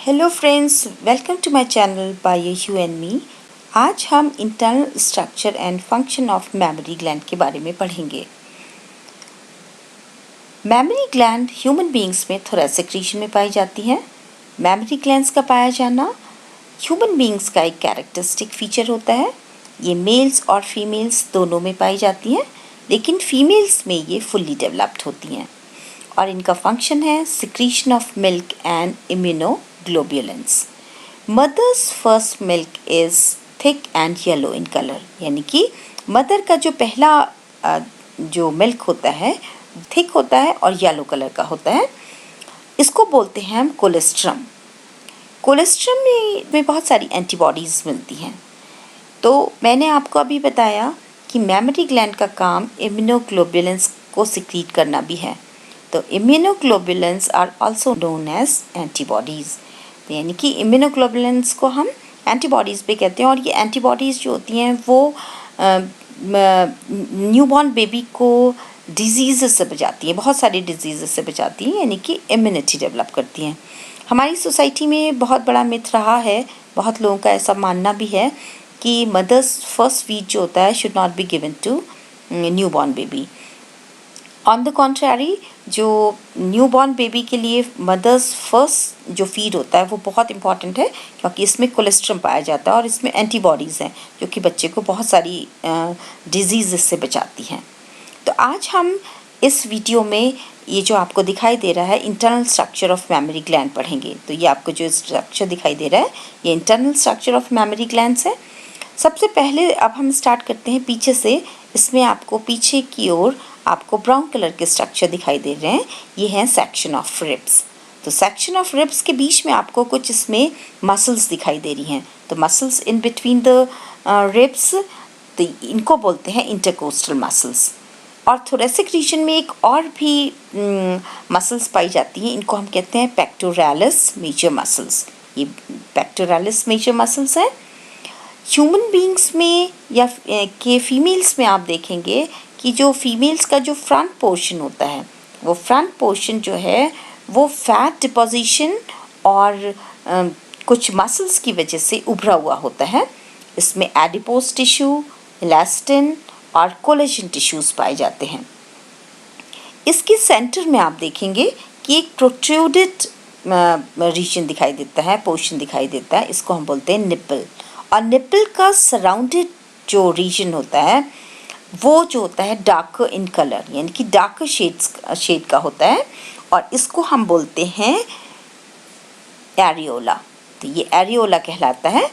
Hello friends, welcome to my channel by you and me. आज हम internal structure and function of memory gland के बारे में पढ़ेंगे। मेमोरी ग्लैंड ह्यूमन बीइंग्स में थोरैसिक रीजन में पाई जाती हैं। मेमोरी ग्लैंड्स का पाया जाना ह्यूमन बीइंग्स का एक कैरेक्टरिस्टिक फीचर होता है। ये मेल्स और फीमेल्स दोनों में पाई जाती हैं, लेकिन फीमेल्स में ये फुल्ली डेवलप्ड होती हैं और इनका फंक्शन है secretion of milk and immunoglobulins. Mother's first milk is thick and yellow in colour, यानी कि मदर का जो पहला जो मिल्क होता है थिक होता है और येलो कलर का होता है। इसको बोलते हैं हम कोलेस्ट्रम। कोलेस्ट्रम में बहुत सारी एंटीबॉडीज़ मिलती हैं। तो मैंने आपको अभी बताया कि मेमोरी ग्लैंड का काम इम्यूनोग्लोबुलेंस को सिक्रीट करना भी है। तो immunoglobulins are also known as antibodies, यानी कि इम्यूनोग्लोबुलेंस को हम एंटीबॉडीज़ भी कहते हैं। और ये एंटीबॉडीज़ जो होती हैं वो न्यूबॉर्न बेबी को डिजीज़ से बचाती हैं, बहुत सारी डिजीज़ से बचाती हैं, यानी कि इम्यूनिटी डेवलप करती हैं। हमारी सोसाइटी में बहुत बड़ा मिथ रहा है, बहुत लोगों का ऐसा मानना भी है कि मदर्स फर्स्ट फीड जो होता है should not be given to newborn baby. On the contrary, जो न्यूबॉर्न बेबी के लिए मदर्स फर्स्ट जो फीड होता है वो बहुत इंपॉर्टेंट है, क्योंकि इसमें कोलेस्ट्रम पाया जाता है और इसमें एंटीबॉडीज़ हैं जो कि बच्चे को बहुत सारी डिजीज़ से बचाती हैं। तो आज हम इस वीडियो में ये जो आपको दिखाई दे रहा है internal structure of memory gland पढ़ेंगे। तो ये आपको जो स्ट्रक्चर दिखाई दे रहा है ये internal structure of mammary glands है। सबसे पहले अब हम स्टार्ट करते हैं पीछे से। इसमें आपको पीछे की ओर आपको ब्राउन कलर के स्ट्रक्चर दिखाई दे रहे हैं, ये हैं सेक्शन ऑफ रिब्स। तो सेक्शन ऑफ रिब्स के बीच में आपको कुछ इसमें मसल्स दिखाई दे रही हैं। तो muscles in between the ribs, तो इनको बोलते हैं इंटरकोस्टल मसल्स। और थोरेसिक रीजन में एक और भी मसल्स पाई जाती हैं, इनको हम कहते हैं पेक्टोरालिस मेजर मसल्स। ये पेक्टोरालिस मेजर मसल्स हैं। ह्यूमन बीइंग्स में या के फीमेल्स में आप देखेंगे कि जो फीमेल्स का जो फ्रंट पोर्शन होता है, वो फ्रंट पोर्शन जो है वो फैट डिपोजिशन और कुछ मसल्स की वजह से उभरा हुआ होता है। इसमें एडिपोज टिश्यू, इलास्टिन और कोलेजन टिश्यूज़ पाए जाते हैं। इसके सेंटर में आप देखेंगे कि एक प्रोट्रूडेड रीजन दिखाई देता है, पोर्शन दिखाई देता है, इसको हम बोलते हैं निप्पल। और निप्पल का सराउंडेड जो रीजन होता है वो जो होता है डार्कर इन कलर, यानी कि डार्कर शेड का होता है, और इसको हम बोलते हैं एरियोला। तो ये एरियोला कहलाता है।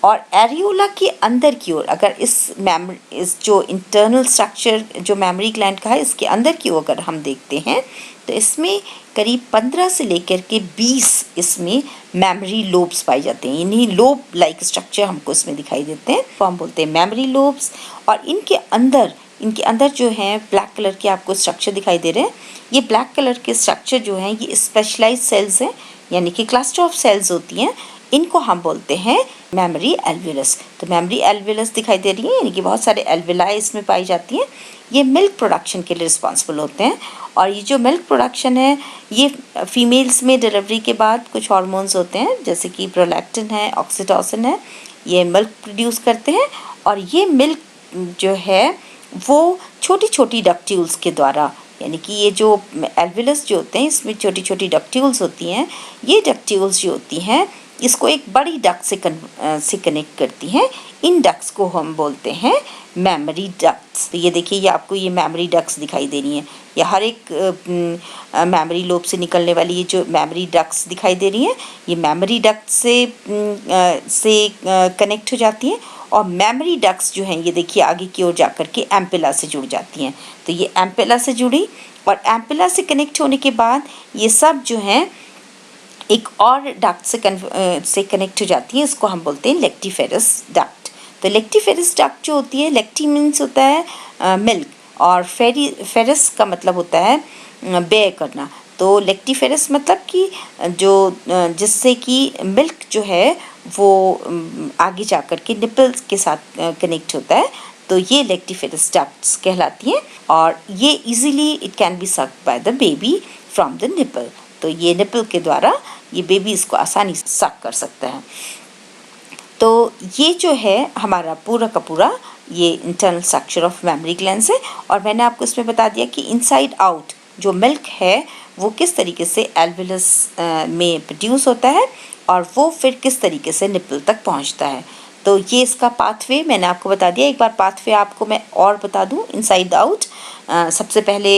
और एरियोला के अंदर की ओर अगर इस जो इंटरनल स्ट्रक्चर जो मेमोरी ग्लैंड का है इसके अंदर की ओर अगर हम देखते हैं तो इसमें करीब 15 से लेकर के 20 इसमें मेमोरी लोब्स पाए जाते हैं। इन्हीं लोब लाइक स्ट्रक्चर हमको इसमें दिखाई देते हैं, तो हम बोलते हैं मेमोरी लोब्स। और इनके अंदर जो हैं ब्लैक कलर के आपको स्ट्रक्चर दिखाई दे रहे हैं। ये ब्लैक कलर के स्ट्रक्चर जो हैं ये स्पेशलाइज्ड सेल्स हैं, यानी कि क्लस्टर ऑफ सेल्स होती हैं। इनको हम बोलते हैं मेमोरी एल्वियलस। तो मेमोरी एल्वियलस दिखाई दे रही है, यानी कि बहुत सारे एल्विलाई इसमें पाई जाती हैं। ये मिल्क प्रोडक्शन के लिए रिस्पॉन्सिबल होते हैं। और ये जो मिल्क प्रोडक्शन है ये फीमेल्स में डिलीवरी के बाद कुछ हार्मोन्स होते हैं, जैसे कि प्रोलैक्टिन है, ऑक्सीटोसिन है, ये मिल्क प्रोड्यूस करते हैं। और ये मिल्क जो है वो छोटी छोटी डक्ट्यूल्स के द्वारा, यानी कि ये जो एल्वियलस जो होते हैं इसमें छोटी छोटी डक्ट्यूल्स होती हैं। ये डक्ट्यूल्स जो होती हैं इसको एक बड़ी डक्ट से कनेक्ट करती हैं। इन डक्ट्स को हम बोलते हैं मेमोरी डक्ट्स। तो ये देखिए, ये आपको ये मेमोरी डक्ट्स दिखाई दे रही हैं। ये हर एक मेमोरी लोब से निकलने वाली ये जो मेमोरी डक्ट्स दिखाई दे रही हैं ये मेमोरी डक्ट से कनेक्ट हो जाती हैं। और मेमोरी डक्ट्स जो हैं ये देखिए आगे की ओर जाकर के एम्पेला से जुड़ जाती हैं। तो ये एम्पेला से जुड़ी और एम्पेला से कनेक्ट होने के बाद ये सब जो हैं एक और डक्ट से कनेक्ट हो जाती है, इसको हम बोलते हैं लेक्टिफेरस डक्ट। तो लेक्टिफेरस डक्ट जो होती है, लेक्टी मीन्स होता है मिल्क और फेरस का मतलब होता है बेयर करना। तो लेक्टिफेरस मतलब कि जो जिससे कि मिल्क जो है वो आगे जाकर के निपल्स के साथ कनेक्ट होता है। तो ये लेक्टिफेरस डक्ट्स कहलाती हैं और ये easily it can be sucked by the baby from the nipple. तो ये निपल के द्वारा ये बेबी इसको आसानी से सक कर सकता है। तो ये जो है हमारा पूरा का पूरा ये internal structure of mammary glands है। और मैंने आपको इसमें बता दिया कि इनसाइड आउट जो मिल्क है वो किस तरीके से एल्वेलस में प्रोड्यूस होता है और वो फिर किस तरीके से निपल तक पहुंचता है। तो ये इसका पाथवे मैंने आपको बता दिया। एक बार पाथवे आपको मैं और बता दूं। इनसाइड आउट सबसे पहले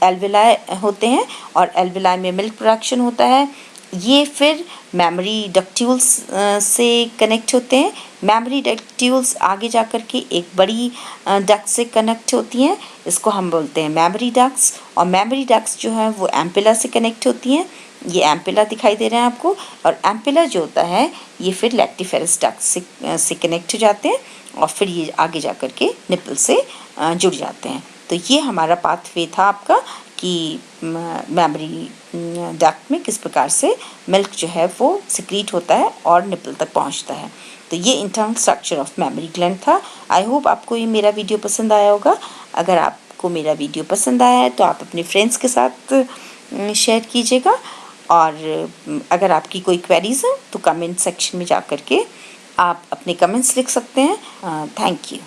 एल्वेलाई होते हैं और एल्वेलाई में मिल्क प्रोडक्शन होता है। ये फिर मेमोरी डक्ट्यूल्स से कनेक्ट होते हैं। मेमोरी डक्ट्यूल्स आगे जा कर के एक बड़ी डक्ट से कनेक्ट होती हैं, इसको हम बोलते हैं मेमोरी डक्ट्स। और मेमोरी डक्ट्स जो हैं वो एम्पिला से कनेक्ट होती हैं। ये एम्पिला दिखाई दे रहे हैं आपको। और एम्पिला जो होता है ये फिर लैक्टिफेरस डक्ट से कनेक्ट हो जाते हैं और फिर ये आगे जा कर के निपल से जुड़ जाते हैं। तो ये हमारा पाथवे था आपका कि मेमोरी डक्ट में किस प्रकार से मिल्क जो है वो सिक्रीट होता है और निपल तक पहुंचता है। तो ये internal structure of memory gland था। आई होप आपको ये मेरा वीडियो पसंद आया होगा। अगर आपको मेरा वीडियो पसंद आया है तो आप अपने फ्रेंड्स के साथ शेयर कीजिएगा। और अगर आपकी कोई क्वेरीज है तो कमेंट सेक्शन में जा कर के आप अपने कमेंट्स लिख सकते हैं। Thank you.